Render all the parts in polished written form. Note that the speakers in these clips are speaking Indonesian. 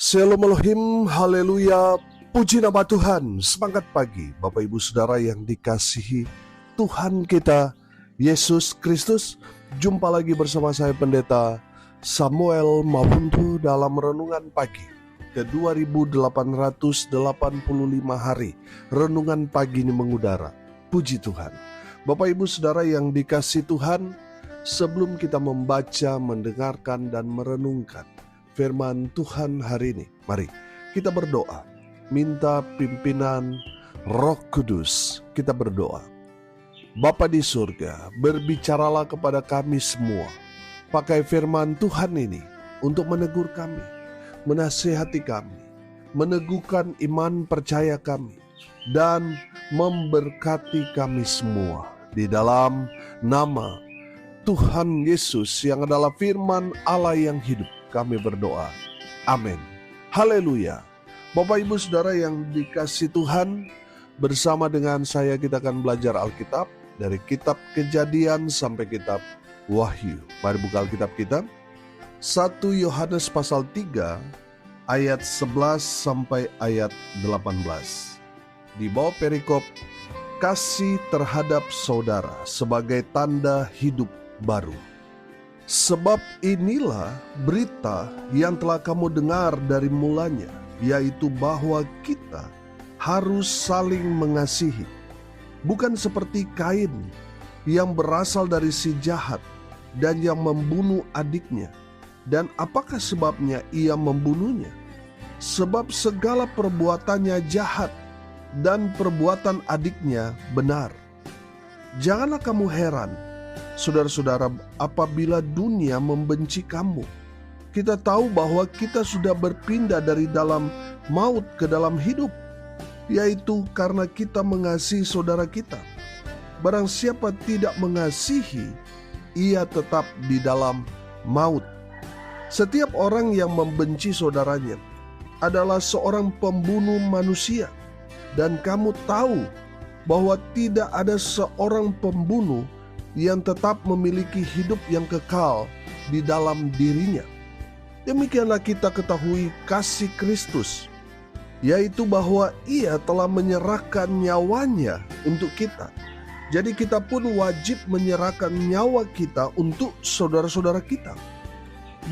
Shalom Elohim, haleluya, puji nama Tuhan. Semangat pagi Bapak Ibu Saudara yang dikasihi Tuhan kita Yesus Kristus. Jumpa lagi bersama saya Pendeta Samuel Mabuntu dalam Renungan Pagi ke 2885 hari. Renungan pagi ini mengudara. Puji Tuhan. Bapak Ibu Saudara yang dikasihi Tuhan, sebelum kita membaca, mendengarkan, dan merenungkan firman Tuhan hari ini, mari kita berdoa, minta pimpinan Roh Kudus. Kita berdoa. Bapa di surga, berbicaralah kepada kami semua, pakai firman Tuhan ini untuk menegur kami, menasihati kami, meneguhkan iman percaya kami, dan memberkati kami semua. Di dalam nama Tuhan Yesus yang adalah firman Allah yang hidup, kami berdoa. Amin. Haleluya. Bapak Ibu Saudara yang dikasihi Tuhan, bersama dengan saya kita akan belajar Alkitab dari kitab Kejadian sampai kitab Wahyu. Mari buka Alkitab kita. 1 Yohanes pasal 3 ayat 11 sampai ayat 18. Di bawah perikop kasih terhadap saudara sebagai tanda hidup baru. Sebab inilah berita yang telah kamu dengar dari mulanya, yaitu bahwa kita harus saling mengasihi. Bukan seperti Kain yang berasal dari si jahat dan yang membunuh adiknya. Dan apakah sebabnya ia membunuhnya? Sebab segala perbuatannya jahat dan perbuatan adiknya benar. Janganlah kamu heran, saudara-saudara, apabila dunia membenci kamu. Kita tahu bahwa kita sudah berpindah dari dalam maut ke dalam hidup, yaitu karena kita mengasihi saudara kita. Barang siapa tidak mengasihi, ia tetap di dalam maut. Setiap orang yang membenci saudaranya adalah seorang pembunuh manusia. Dan kamu tahu bahwa tidak ada seorang pembunuh yang tetap memiliki hidup yang kekal di dalam dirinya. Demikianlah kita ketahui kasih Kristus, yaitu bahwa ia telah menyerahkan nyawanya untuk kita. Jadi kita pun wajib menyerahkan nyawa kita untuk saudara-saudara kita.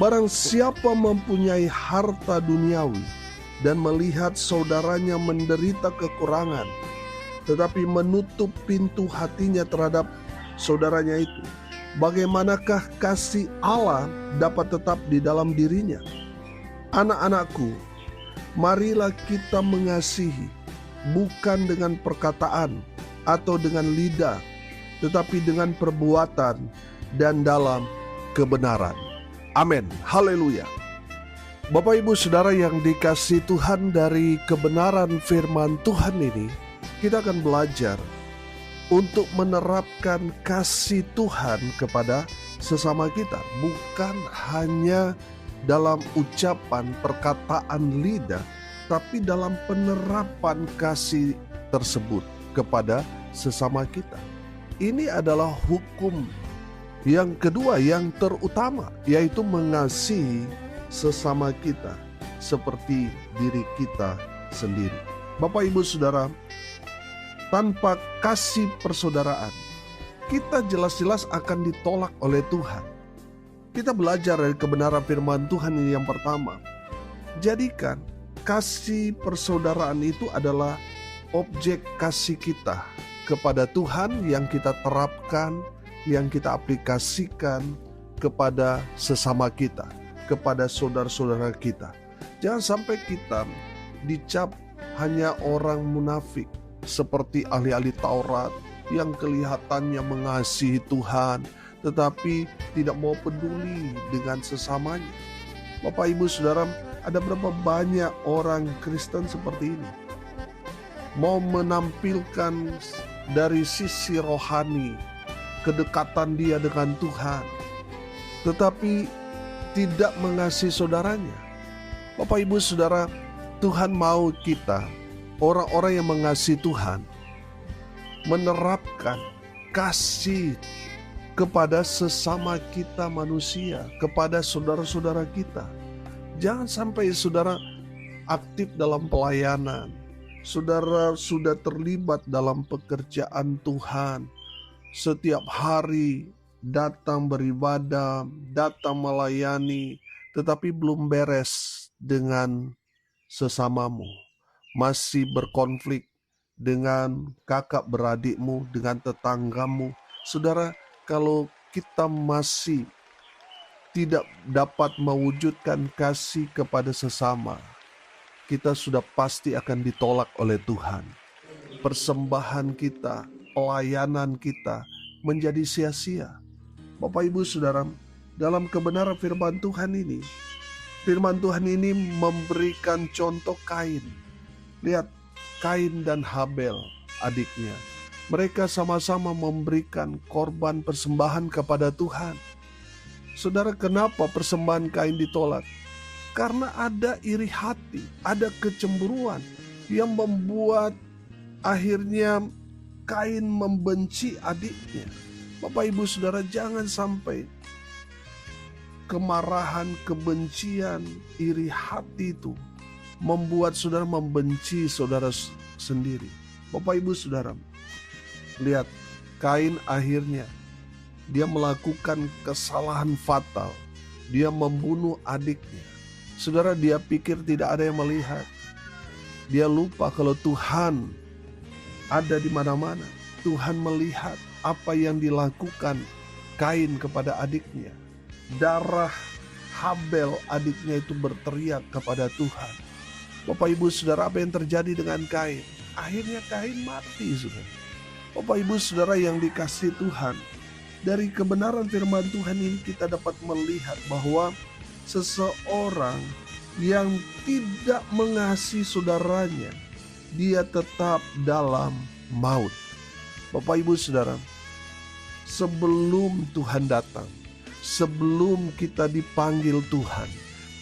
Barang siapa mempunyai harta duniawi dan melihat saudaranya menderita kekurangan, tetapi menutup pintu hatinya terhadap saudaranya itu, bagaimanakah kasih Allah dapat tetap di dalam dirinya? Anak-anakku, marilah kita mengasihi, bukan dengan perkataan atau dengan lidah, tetapi dengan perbuatan dan dalam kebenaran. Amin. Haleluya. Bapak Ibu Saudara yang dikasihi Tuhan, dari kebenaran firman Tuhan ini kita akan belajar untuk menerapkan kasih Tuhan kepada sesama kita, bukan hanya dalam ucapan perkataan lidah, tapi dalam penerapan kasih tersebut kepada sesama kita. Ini adalah hukum yang kedua yang terutama, yaitu mengasihi sesama kita seperti diri kita sendiri. Bapak Ibu Saudara, tanpa kasih persaudaraan, kita jelas-jelas akan ditolak oleh Tuhan. Kita belajar dari kebenaran firman Tuhan ini yang pertama. Jadikan kasih persaudaraan itu adalah objek kasih kita kepada Tuhan yang kita terapkan, yang kita aplikasikan kepada sesama kita, kepada saudara-saudara kita. Jangan sampai kita dicap hanya orang munafik, seperti ahli-ahli Taurat yang kelihatannya mengasihi Tuhan, tetapi tidak mau peduli dengan sesamanya. Bapak Ibu Saudara, ada berapa banyak orang Kristen seperti ini? Mau menampilkan dari sisi rohani kedekatan dia dengan Tuhan, tetapi tidak mengasihi saudaranya. Bapak Ibu Saudara, Tuhan mau kita, orang-orang yang mengasihi Tuhan, menerapkan kasih kepada sesama kita manusia, kepada saudara-saudara kita. Jangan sampai saudara aktif dalam pelayanan. Saudara sudah terlibat dalam pekerjaan Tuhan. Setiap hari datang beribadah, datang melayani, tetapi belum beres dengan sesamamu. Masih berkonflik dengan kakak beradikmu, dengan tetanggamu. Saudara, kalau kita masih tidak dapat mewujudkan kasih kepada sesama, kita sudah pasti akan ditolak oleh Tuhan. Persembahan kita, pelayanan kita menjadi sia-sia. Bapak Ibu Saudara, dalam kebenaran firman Tuhan ini memberikan contoh Kain. Lihat, Kain dan Habel adiknya. Mereka sama-sama memberikan korban persembahan kepada Tuhan. Saudara, kenapa persembahan Kain ditolak? Karena ada iri hati, ada kecemburuan yang membuat akhirnya Kain membenci adiknya. Bapak Ibu Saudara, jangan sampai kemarahan, kebencian, iri hati itu membuat saudara membenci saudara sendiri. Bapak Ibu Saudara, lihat, Kain akhirnya dia melakukan kesalahan fatal. Dia membunuh adiknya. Saudara, dia pikir tidak ada yang melihat. Dia lupa kalau Tuhan ada di mana-mana. Tuhan melihat apa yang dilakukan Kain kepada adiknya. Darah Habel adiknya itu berteriak kepada Tuhan. Bapak Ibu Saudara, apa yang terjadi dengan Kain? Akhirnya Kain mati, saudara. Bapak Ibu Saudara yang dikasihi Tuhan, dari kebenaran firman Tuhan ini kita dapat melihat bahwa seseorang yang tidak mengasihi saudaranya, dia tetap dalam maut. Bapak Ibu Saudara, sebelum Tuhan datang, sebelum kita dipanggil Tuhan,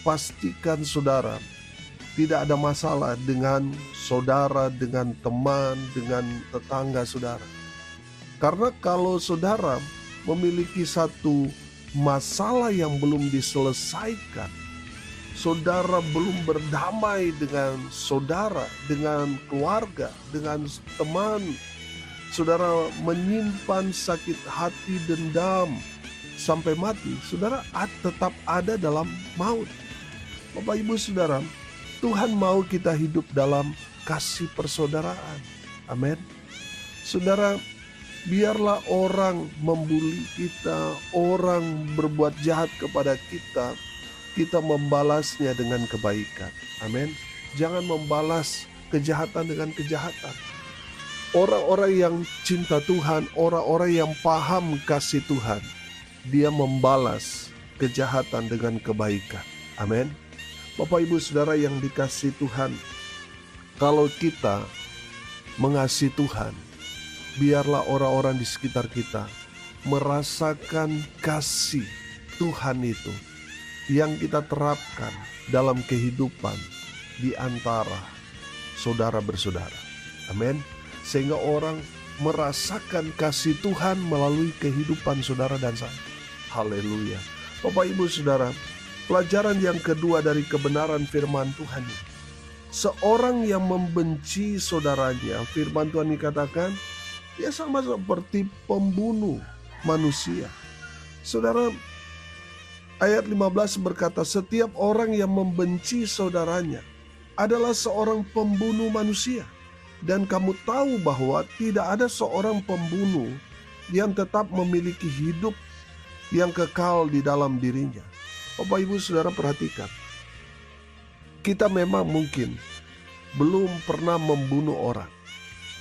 pastikan saudara tidak ada masalah dengan saudara, dengan teman, dengan tetangga saudara. Karena kalau saudara memiliki satu masalah yang belum diselesaikan, saudara belum berdamai dengan saudara, dengan keluarga, dengan teman, saudara menyimpan sakit hati, dendam sampai mati, saudara tetap ada dalam maut. Bapak Ibu Saudara, Tuhan mau kita hidup dalam kasih persaudaraan. Amin. Saudara, biarlah orang membuli kita, orang berbuat jahat kepada kita, kita membalasnya dengan kebaikan. Amin. Jangan membalas kejahatan dengan kejahatan. Orang-orang yang cinta Tuhan, orang-orang yang paham kasih Tuhan, dia membalas kejahatan dengan kebaikan. Amin. Bapak Ibu Saudara yang dikasihi Tuhan, kalau kita mengasihi Tuhan, biarlah orang-orang di sekitar kita merasakan kasih Tuhan itu yang kita terapkan dalam kehidupan di antara saudara bersaudara. Amin. Sehingga orang merasakan kasih Tuhan melalui kehidupan saudara dan saya. Haleluya. Bapak Ibu Saudara, pelajaran yang kedua dari kebenaran firman Tuhan ini. Seorang yang membenci saudaranya, firman Tuhan dikatakan, dia sama seperti pembunuh manusia. Saudara, ayat 15 berkata, setiap orang yang membenci saudaranya adalah seorang pembunuh manusia. Dan kamu tahu bahwa tidak ada seorang pembunuh yang tetap memiliki hidup yang kekal di dalam dirinya. Bapak Ibu Saudara perhatikan, kita memang mungkin belum pernah membunuh orang.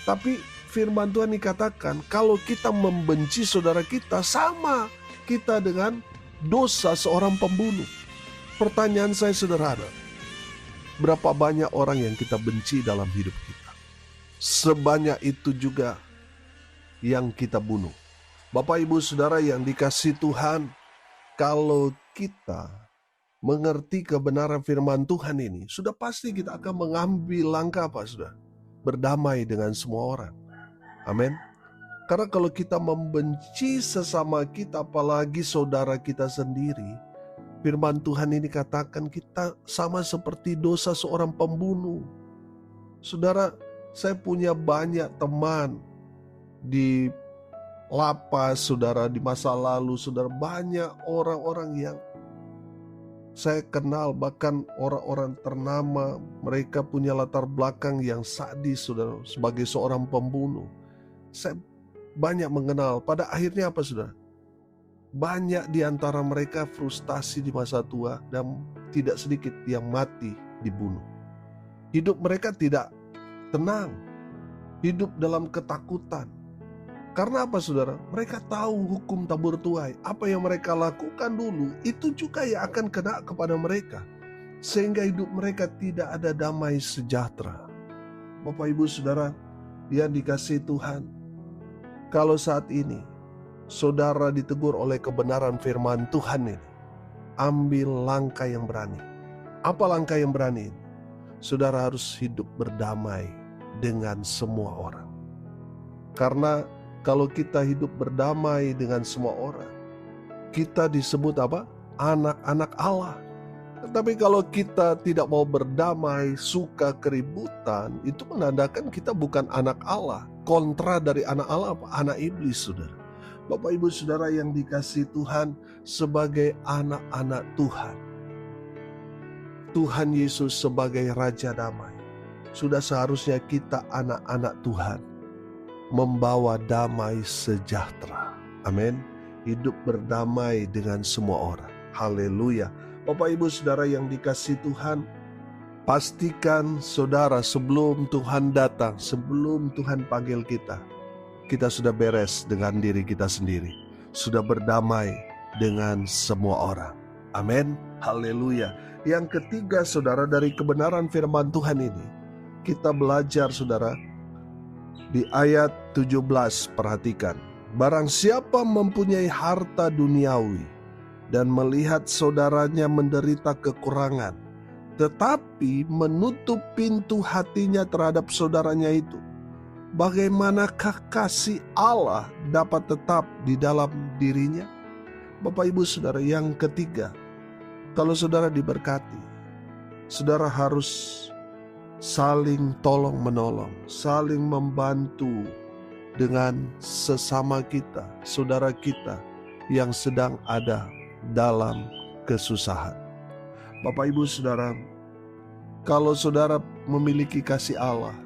Tapi firman Tuhan dikatakan kalau kita membenci saudara kita, sama kita dengan dosa seorang pembunuh. Pertanyaan saya sederhana, berapa banyak orang yang kita benci dalam hidup kita? Sebanyak itu juga yang kita bunuh. Bapak Ibu Saudara yang dikasihi Tuhan, kalau kita mengerti kebenaran firman Tuhan ini, sudah pasti kita akan mengambil langkah apa sudah? Berdamai dengan semua orang. Amin. Karena kalau kita membenci sesama kita, apalagi saudara kita sendiri, firman Tuhan ini katakan kita sama seperti dosa seorang pembunuh. Saudara, saya punya banyak teman di lapas, saudara, di masa lalu, saudara, banyak orang-orang yang saya kenal, bahkan orang-orang ternama, mereka punya latar belakang yang sadis, saudara, sebagai seorang pembunuh. Saya banyak mengenal, pada akhirnya apa, saudara? Banyak di antara mereka frustasi di masa tua dan tidak sedikit yang mati dibunuh. Hidup mereka tidak tenang, hidup dalam ketakutan. Karena apa, saudara? Mereka tahu hukum tabur tuai. Apa yang mereka lakukan dulu, itu juga yang akan kena kepada mereka. Sehingga hidup mereka tidak ada damai sejahtera. Bapak, Ibu, Saudara yang dikasihi Tuhan, kalau saat ini saudara ditegur oleh kebenaran firman Tuhan ini, ambil langkah yang berani. Apa langkah yang berani? Saudara harus hidup berdamai dengan semua orang. Karena kalau kita hidup berdamai dengan semua orang, kita disebut apa? Anak-anak Allah. Tetapi kalau kita tidak mau berdamai, suka keributan, itu menandakan kita bukan anak Allah. Kontra dari anak Allah apa? Anak iblis, saudara. Bapak, Ibu, Saudara yang dikasihi Tuhan, sebagai anak-anak Tuhan, Tuhan Yesus sebagai Raja Damai, sudah seharusnya kita anak-anak Tuhan membawa damai sejahtera. Amin. Hidup berdamai dengan semua orang. Haleluya. Bapak, Ibu, Saudara yang dikasihi Tuhan, pastikan saudara sebelum Tuhan datang, sebelum Tuhan panggil kita sudah beres dengan diri kita sendiri, sudah berdamai dengan semua orang. Amin. Haleluya. Yang ketiga, saudara, dari kebenaran firman Tuhan ini, kita belajar, saudara, di ayat 17, perhatikan. Barang siapa mempunyai harta duniawi dan melihat saudaranya menderita kekurangan, tetapi menutup pintu hatinya terhadap saudaranya itu, bagaimanakah kasih Allah dapat tetap di dalam dirinya? Bapak, Ibu, Saudara yang ketiga, kalau saudara diberkati, saudara harus saling tolong menolong, saling membantu dengan sesama kita, saudara kita yang sedang ada dalam kesusahan. Bapak, Ibu, Saudara, kalau saudara memiliki kasih Allah,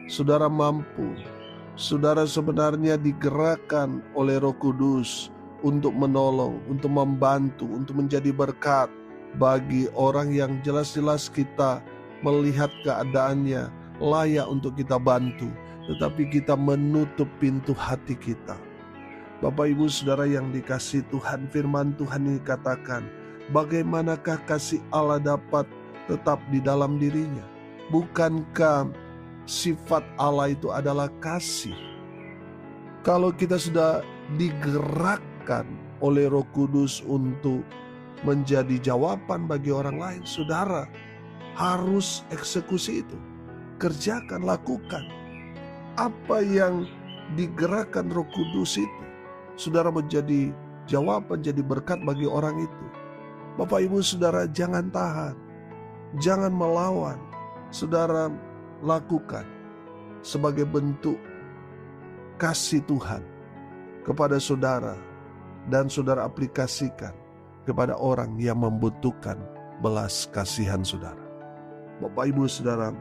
saudara mampu, saudara sebenarnya digerakkan oleh Roh Kudus untuk menolong, untuk membantu, untuk menjadi berkat bagi orang yang jelas-jelas kita melihat keadaannya layak untuk kita bantu, tetapi kita menutup pintu hati kita. Bapak, Ibu, Saudara yang dikasihi Tuhan, firman Tuhan ini katakan, bagaimanakah kasih Allah dapat tetap di dalam dirinya? Bukankah sifat Allah itu adalah kasih? Kalau kita sudah digerakkan oleh Roh Kudus untuk menjadi jawaban bagi orang lain, saudara harus eksekusi itu. Kerjakan, lakukan. Apa yang digerakkan Roh Kudus itu, saudara menjadi jawaban, jadi berkat bagi orang itu. Bapak, Ibu, Saudara, jangan tahan, jangan melawan. Saudara lakukan sebagai bentuk kasih Tuhan kepada saudara, dan saudara aplikasikan kepada orang yang membutuhkan belas kasihan saudara. Bapak, Ibu, Saudara,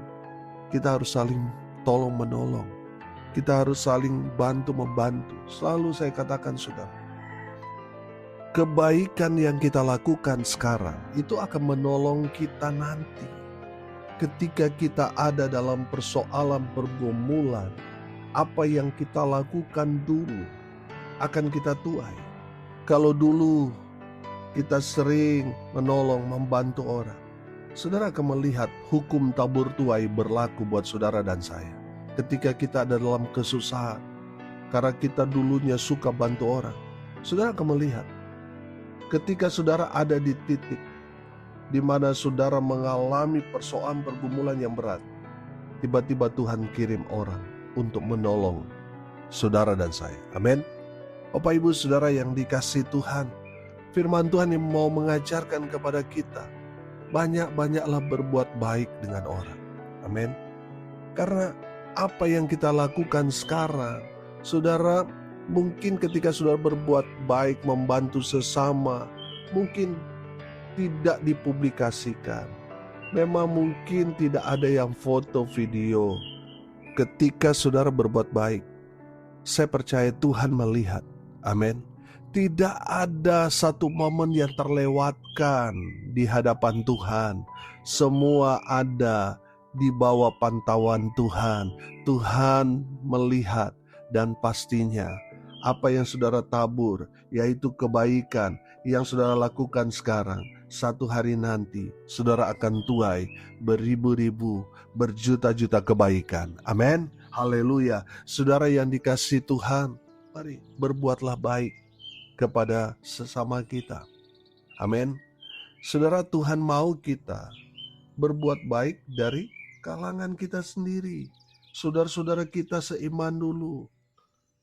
kita harus saling tolong menolong, kita harus saling bantu membantu. Selalu saya katakan, saudara, kebaikan yang kita lakukan sekarang itu akan menolong kita nanti. Ketika kita ada dalam persoalan pergumulan, apa yang kita lakukan dulu akan kita tuai. Kalau dulu kita sering menolong, membantu orang, saudara akan melihat hukum tabur tuai berlaku buat saudara dan saya. Ketika kita ada dalam kesusahan, karena kita dulunya suka bantu orang, saudara akan melihat ketika saudara ada di titik di mana saudara mengalami persoalan pergumulan yang berat, tiba-tiba Tuhan kirim orang untuk menolong saudara dan saya. Amin. Bapak, Ibu, Saudara yang dikasihi Tuhan, Firman Tuhan yang mau mengajarkan kepada kita, banyak-banyaklah berbuat baik dengan orang. Amin. Karena apa yang kita lakukan sekarang, saudara, mungkin ketika saudara berbuat baik, membantu sesama, mungkin tidak dipublikasikan. Memang mungkin tidak ada yang foto video. Ketika saudara berbuat baik, saya percaya Tuhan melihat. Amin. Tidak ada satu momen yang terlewatkan di hadapan Tuhan. Semua ada di bawah pantauan Tuhan. Tuhan melihat, dan pastinya apa yang saudara tabur, yaitu kebaikan yang saudara lakukan sekarang, satu hari nanti saudara akan tuai beribu-ribu, berjuta-juta kebaikan. Amin. Haleluya. Saudara yang dikasihi Tuhan, mari berbuatlah baik kepada sesama kita. Amin. Saudara, Tuhan mau kita berbuat baik dari kalangan kita sendiri. Saudara-saudara kita seiman dulu.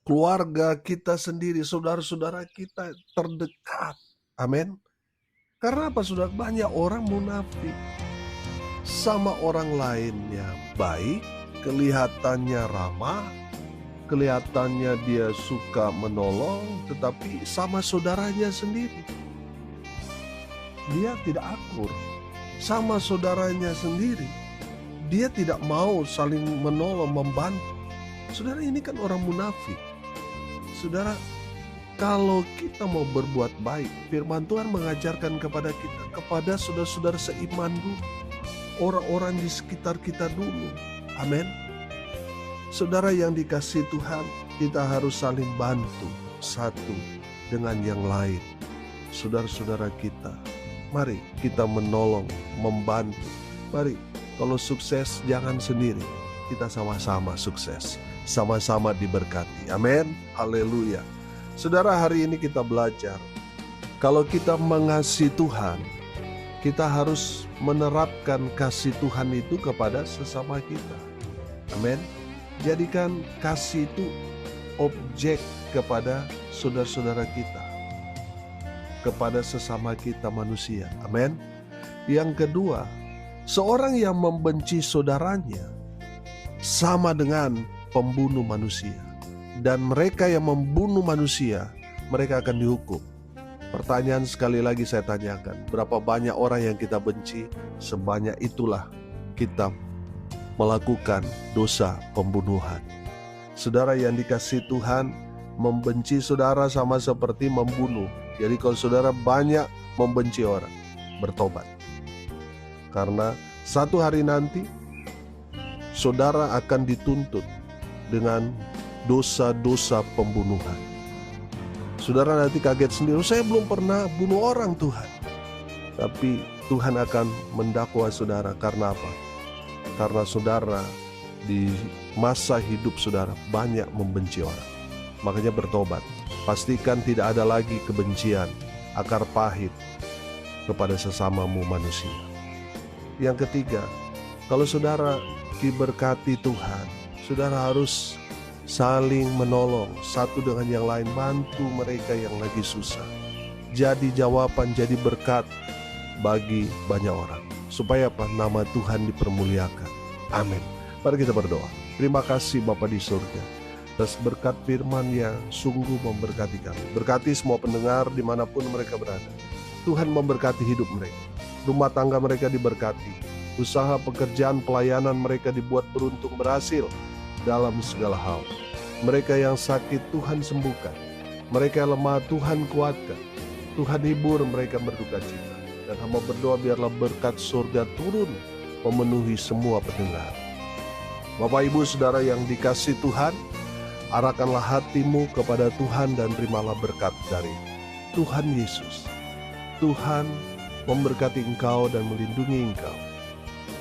Keluarga kita sendiri, saudara-saudara kita terdekat. Amin. Karena apa, saudara? Banyak orang munafik. Sama orang lainnya baik, kelihatannya ramah, kelihatannya dia suka menolong, tetapi sama saudaranya sendiri dia tidak akur. Sama saudaranya sendiri dia tidak mau saling menolong, membantu. Saudara, ini kan orang munafik. Saudara, kalau kita mau berbuat baik, firman Tuhan mengajarkan kepada kita, kepada saudara-saudara seiman dulu, orang-orang di sekitar kita dulu. Amin. Saudara yang dikasihi Tuhan, kita harus saling bantu satu dengan yang lain. Saudara-saudara kita, mari kita menolong, membantu. Mari, kalau sukses jangan sendiri, kita sama-sama sukses, sama-sama diberkati. Amin. Haleluya. Saudara, hari ini kita belajar, kalau kita mengasihi Tuhan, kita harus menerapkan kasih Tuhan itu kepada sesama kita. Amin. Jadikan kasih itu objek kepada saudara-saudara kita, kepada sesama kita manusia. Amin. Yang kedua, seorang yang membenci saudaranya sama dengan pembunuh manusia. Dan mereka yang membunuh manusia, mereka akan dihukum. Pertanyaan sekali lagi saya tanyakan, berapa banyak orang yang kita benci? Sebanyak itulah kita melakukan dosa pembunuhan. Saudara yang dikasihi Tuhan, membenci saudara sama seperti membunuh. Jadi kalau saudara banyak membenci orang, bertobat. Karena satu hari nanti saudara akan dituntut dengan dosa-dosa pembunuhan. Saudara nanti kaget sendiri, saya belum pernah bunuh orang, Tuhan. Tapi Tuhan akan mendakwa saudara. Karena apa? Karena saudara di masa hidup saudara banyak membenci orang. Makanya bertobat. Pastikan tidak ada lagi kebencian, akar pahit kepada sesamamu manusia. Yang ketiga, kalau saudara diberkati Tuhan, saudara harus saling menolong satu dengan yang lain, bantu mereka yang lagi susah. Jadi jawaban, jadi berkat bagi banyak orang. Supaya apa? Nama Tuhan dipermuliakan. Amin. Mari kita berdoa. Terima kasih Bapa di surga atas berkat firman yang sungguh memberkati kami. Berkati semua pendengar dimanapun mereka berada. Tuhan memberkati hidup mereka. Rumah tangga mereka diberkati. Usaha, pekerjaan, pelayanan mereka dibuat beruntung, berhasil dalam segala hal. Mereka yang sakit Tuhan sembuhkan. Mereka yang lemah Tuhan kuatkan. Tuhan hibur mereka berduka cita. Dan hamba berdoa biarlah berkat surga turun memenuhi semua pendengar. Bapak Ibu Saudara yang dikasihi Tuhan, arahkanlah hatimu kepada Tuhan dan terimalah berkat dari Tuhan Yesus. Tuhan memberkati engkau dan melindungi engkau.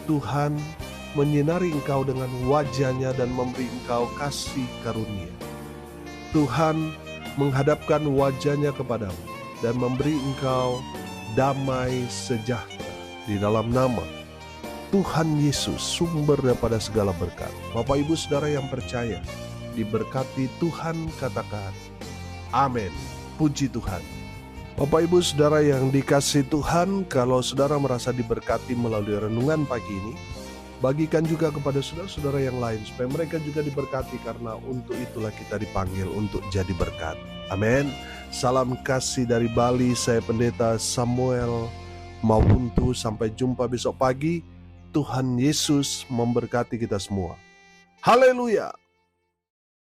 Tuhan menyinari engkau dengan wajah-Nya dan memberi engkau kasih karunia. Tuhan menghadapkan wajah-Nya kepadamu dan memberi engkau damai sejahtera di dalam nama Tuhan Yesus, sumber daripada segala berkat. Bapak Ibu Saudara yang percaya, diberkati Tuhan, katakan amin. Puji Tuhan. Bapak Ibu Saudara yang dikasihi Tuhan, kalau saudara merasa diberkati melalui renungan pagi ini, bagikan juga kepada saudara-saudara yang lain supaya mereka juga diberkati, karena untuk itulah kita dipanggil untuk jadi berkat. Amin. Salam kasih dari Bali, saya Pendeta Samuel Mawuntu. Sampai jumpa besok pagi. Tuhan Yesus memberkati kita semua. Haleluya.